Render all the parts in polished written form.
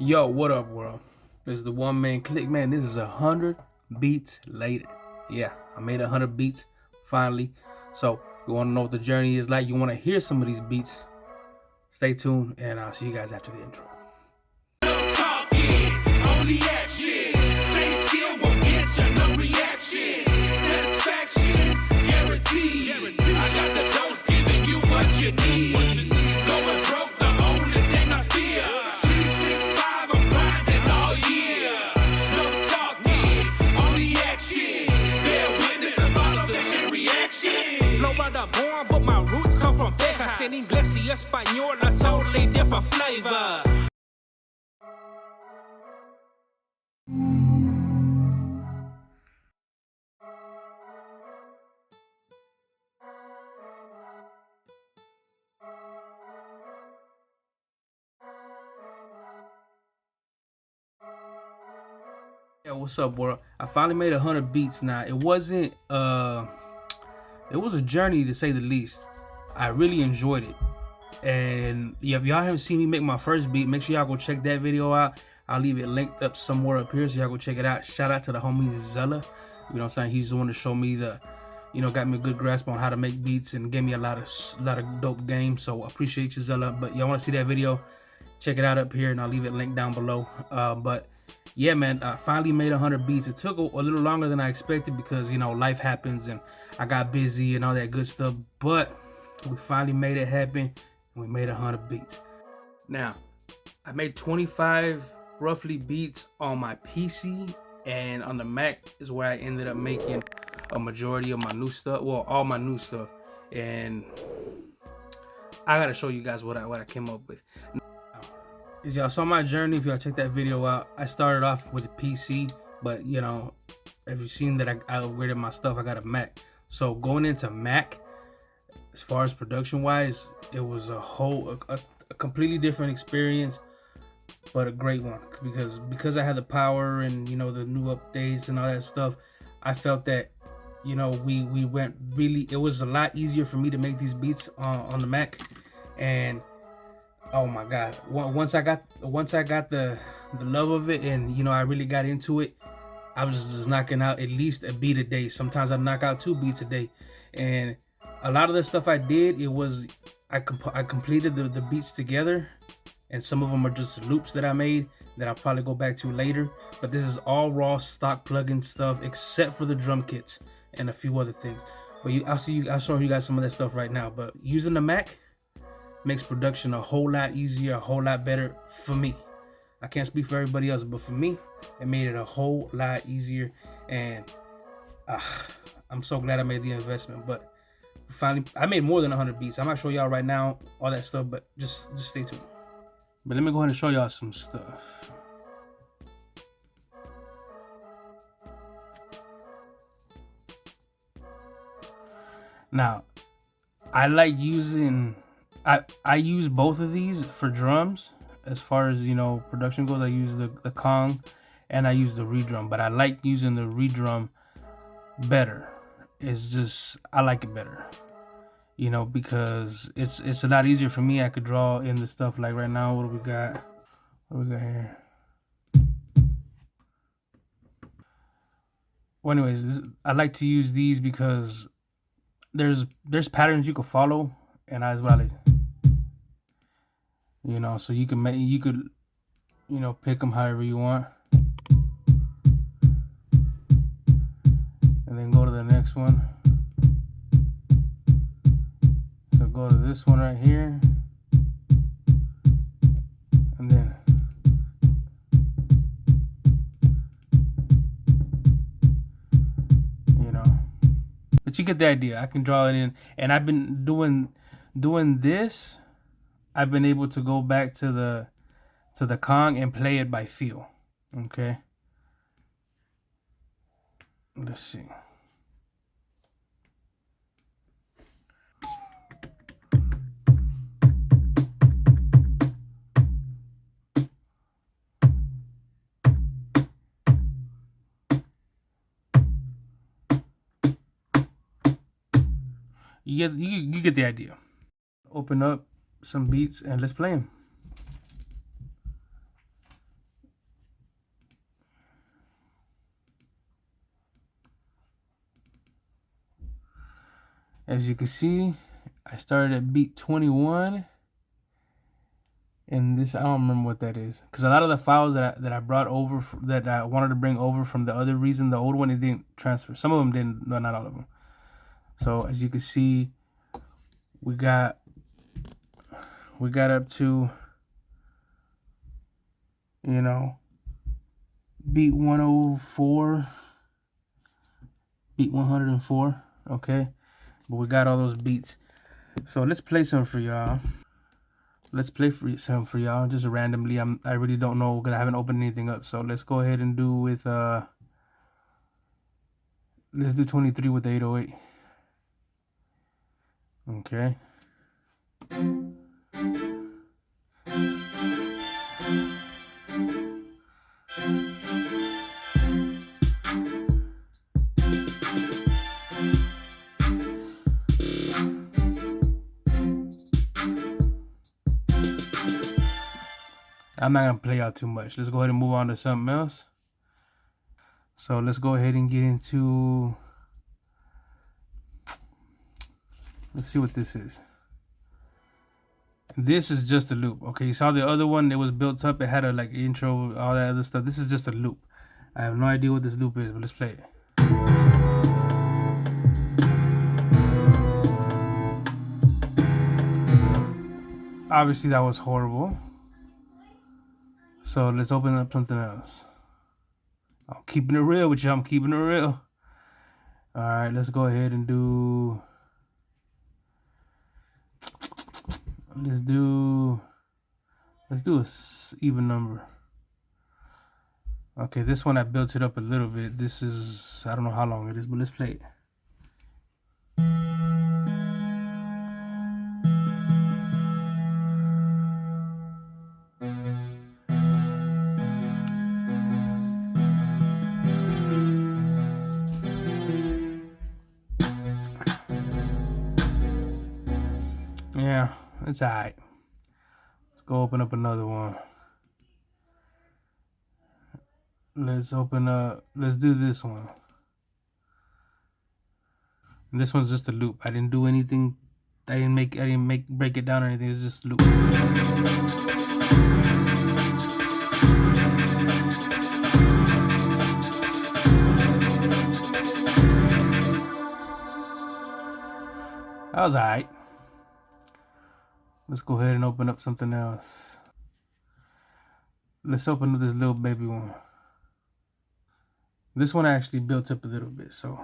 Yo, what up, world? This is the One Man Click, man. This is 100 beats later. Yeah, I made 100 beats finally. So, you want to know what the journey is like? You want to hear some of these beats? Stay tuned, and I'll see you guys after the intro. Talking, only action. Stay still, won't get you no reaction. Satisfaction, guaranteed. I got the dose giving you what you need. Going broke, the only thing I fear. 365, I'm grinding all year. No talking, only action. Bear witness and follow the chain reaction. Flow by the born, but my roots come from Texas. En inglés y español, a totally different flavor. Yeah, what's up, world? I finally made 100 beats. Now, it wasn't, it was a journey to say the least. I really enjoyed it. And yeah, if y'all haven't seen me make my first beat, make sure y'all go check that video out. I'll leave it linked up somewhere up here so y'all go check it out. Shout out to the homie Zella. You know what I'm saying? He's the one to show me got me a good grasp on how to make beats and gave me a lot of dope games. So I appreciate you, Zella. But y'all want to see that video? Check it out up here, and I'll leave it linked down below. But yeah, man, I finally made 100 beats. It took a little longer than I expected because, you know, life happens and I got busy and all that good stuff. But we finally made it happen. We made 100 beats. Now, I made 25 roughly beats on my PC, and on the Mac is where I ended up making a majority of my new stuff. Well, all my new stuff. And I gotta show you guys what I came up with. As y'all saw my journey, if y'all check that video out, I started off with a PC, but you know, have you seen that I upgraded my stuff? I got a Mac. So going into Mac, as far as production wise, it was a completely different experience, but a great one because I had the power and, you know, the new updates and all that stuff. I felt that, you know, we went really, it was a lot easier for me to make these beats on the Mac. And oh my god, once I got the love of it, and you know, I really got into it, I was just knocking out at least a beat a day. Sometimes I knock out 2 beats a day. And a lot of the stuff I did, it was I completed the beats together, and some of them are just loops that I made that I'll probably go back to later. But this is all raw stock plugin stuff, except for the drum kits and a few other things. But I'll show you guys some of that stuff right now. But using the Mac makes production a whole lot easier, a whole lot better for me. I can't speak for everybody else, but for me, it made it a whole lot easier. And I'm so glad I made the investment. But finally, I made more than 100 beats. I'm not showing y'all right now all that stuff, but just stay tuned. But let me go ahead and show y'all some stuff. Now, I like using, I use both of these for drums. As far as, you know, production goes, I use the Kong and I use the Redrum, but I like using the Redrum better. It's just, I like it better, you know, because it's a lot easier for me. I could draw in the stuff. Like right now, what do we got here? Well, anyways, I like to use these because there's patterns you can follow, and that's what I like. You know, so you could you know, pick them however you want, and then go to the next one. So go to this one right here, and then you know, but you get the idea. I can draw it in, and I've been doing this. I've been able to go back to the Kong and play it by feel. Okay, let's see. You get the idea. Open up some beats and let's play them. As you can see, I started at beat 21. And this, I don't remember what that is, because a lot of the files that I brought over, that I wanted to bring over from the other reason, the old one, it didn't transfer. Some of them didn't, no, not all of them. So as you can see, we got up to, you know, beat 104, beat 104. Okay, but we got all those beats. So let's play some for y'all. Let's play some for y'all just randomly. I really don't know because I haven't opened anything up. So let's go ahead and do with let's do 23 with the 808. Okay. I'm not gonna play out too much. Let's go ahead and move on to something else. So let's go ahead and get into, let's see what this is. This is just a loop. Okay, you saw the other one, it was built up, it had a like intro, all that other stuff. This is just a loop. I have no idea what this loop is, but let's play it. Obviously that was horrible. So let's open up something else. I'm keeping it real with you. I'm keeping it real. All right, let's go ahead and do. Let's do a even number. Okay, this one I built it up a little bit. This is, I don't know how long it is, but let's play it. Yeah, it's alright. Let's go open up another one. Let's do this one. And this one's just a loop. I didn't do anything. I didn't break it down or anything. It's just a loop. That was alright. Let's go ahead and open up something else. Let's open up this little baby one. This one I actually built up a little bit, so.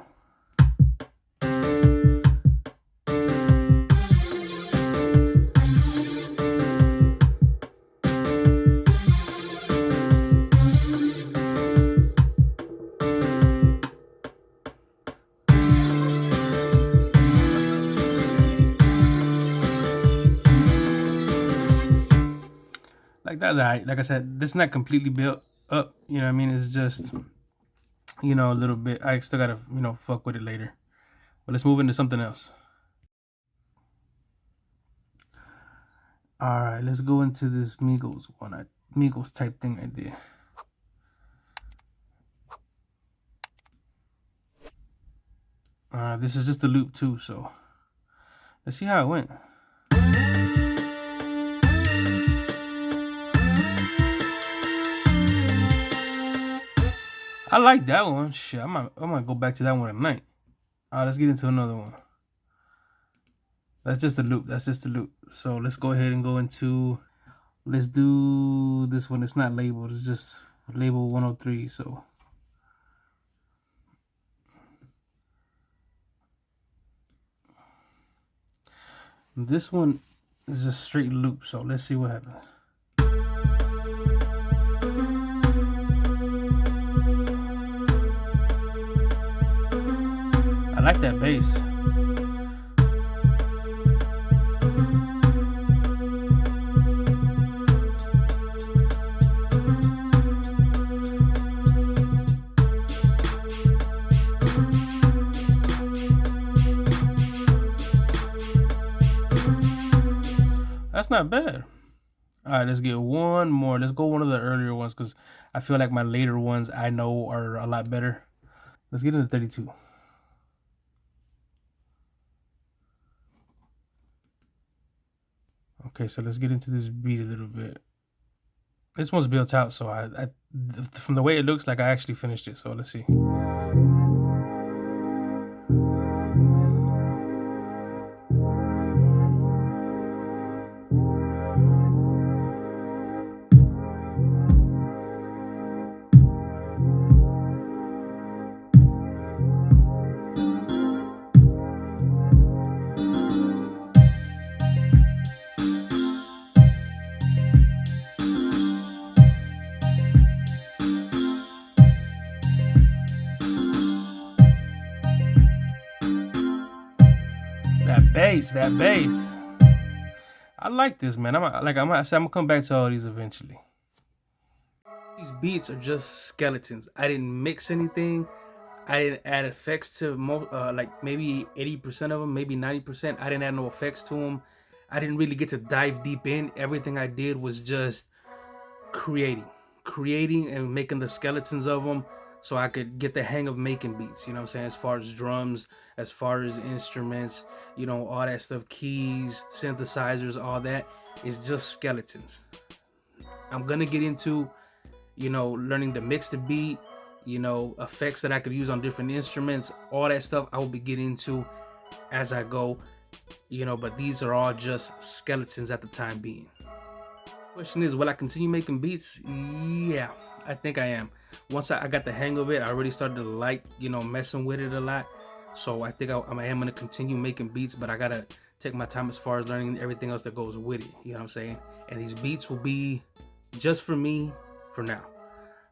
Like that's alright. Like I said, this is not completely built up. You know what I mean? It's just, you know, a little bit. I still gotta, you know, fuck with it later. But let's move into something else. All right, let's go into this Migos one. Migos type thing I did. This is just a loop too, so let's see how it went. I like that one. Shit, I might go back to that one tonight. Let's get into another one. That's just a loop. That's just a loop. So let's go ahead and go into. Let's do this one. It's not labeled. It's just label 103. So. This one is a straight loop. So let's see what happens. I like that bass. That's not bad. All right, let's get one more. Let's go one of the earlier ones because I feel like my later ones I know are a lot better. Let's get into 32. Okay, so let's get into this beat a little bit. This one's built out, so from the way it looks like I actually finished it. So let's see. That bass. I like this, man. I'm gonna come back to all these eventually. These beats are just skeletons. I didn't mix anything. I didn't add effects to like maybe 80% of them, maybe 90%. I didn't add no effects to them. I didn't really get to dive deep in. Everything I did was just creating and making the skeletons of them, so I could get the hang of making beats, you know what I'm saying? As far as drums, as far as instruments, you know, all that stuff, keys, synthesizers, all that is just skeletons. I'm gonna get into, you know, learning to mix the beat, you know, effects that I could use on different instruments, all that stuff I will be getting into as I go, you know, but these are all just skeletons at the time being. Question is, will I continue making beats? Yeah, I think I am. Once I got the hang of it, I already started to like, you know, messing with it a lot. So I think I am going to continue making beats, but I got to take my time as far as learning everything else that goes with it. You know what I'm saying? And these beats will be just for me for now.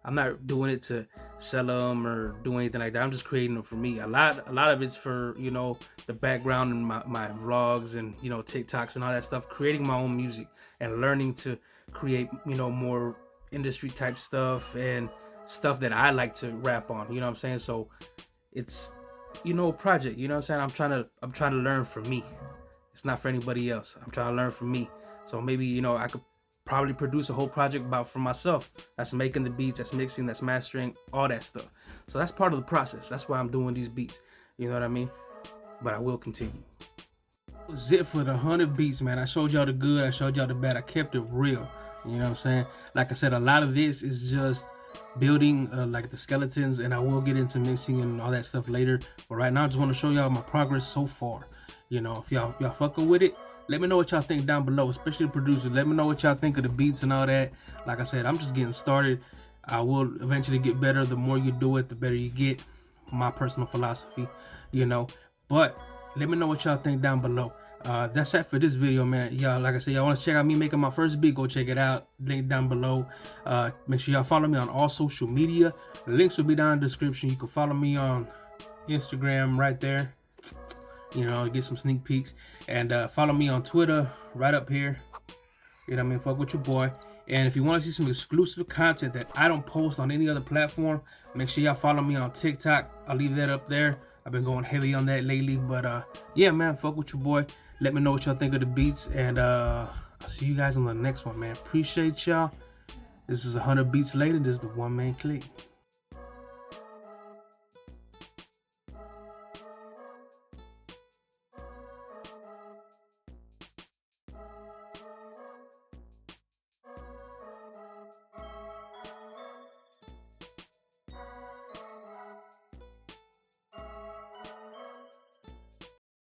I'm not doing it to sell them or do anything like that. I'm just creating them for me. A lot of it's for, you know, the background and my vlogs and, you know, TikToks and all that stuff. Creating my own music and learning to create, you know, more industry type stuff and stuff that I like to rap on. You know what I'm saying? So it's, you know, a project. You know what I'm saying? I'm trying to learn for me. It's not for anybody else. I'm trying to learn from me. So maybe, you know, I could probably produce a whole project about for myself. That's making the beats, that's mixing, that's mastering, all that stuff. So that's part of the process. That's why I'm doing these beats. You know what I mean? But I will continue. That was it for the 100 beats, man. I showed y'all the good, I showed y'all the bad. I kept it real. You know what I'm saying? Like I said, a lot of this is just building like the skeletons, and I will get into mixing and all that stuff later. But right now I just want to show y'all my progress so far. You know, if y'all fucking with it, let me know what y'all think down below, especially the producers. Let me know what y'all think of the beats and all that. Like I said, I'm just getting started. I will eventually get better. The more you do it, the better you get. My personal philosophy, you know. But let me know what y'all think down below. That's it for this video, man. Y'all, like I said, y'all want to check out me making my first beat, go check it out. Link down below. Make sure y'all follow me on all social media. The links will be down in the description. You can follow me on Instagram right there. You know, get some sneak peeks. And follow me on Twitter right up here. You know what I mean? Fuck with your boy. And if you want to see some exclusive content that I don't post on any other platform, make sure y'all follow me on TikTok. I'll leave that up there. I've been going heavy on that lately. But yeah, man, fuck with your boy. Let me know what y'all think of the beats. And I'll see you guys on the next one, man. Appreciate y'all. This is 100 beats later. This is the One Man Clique.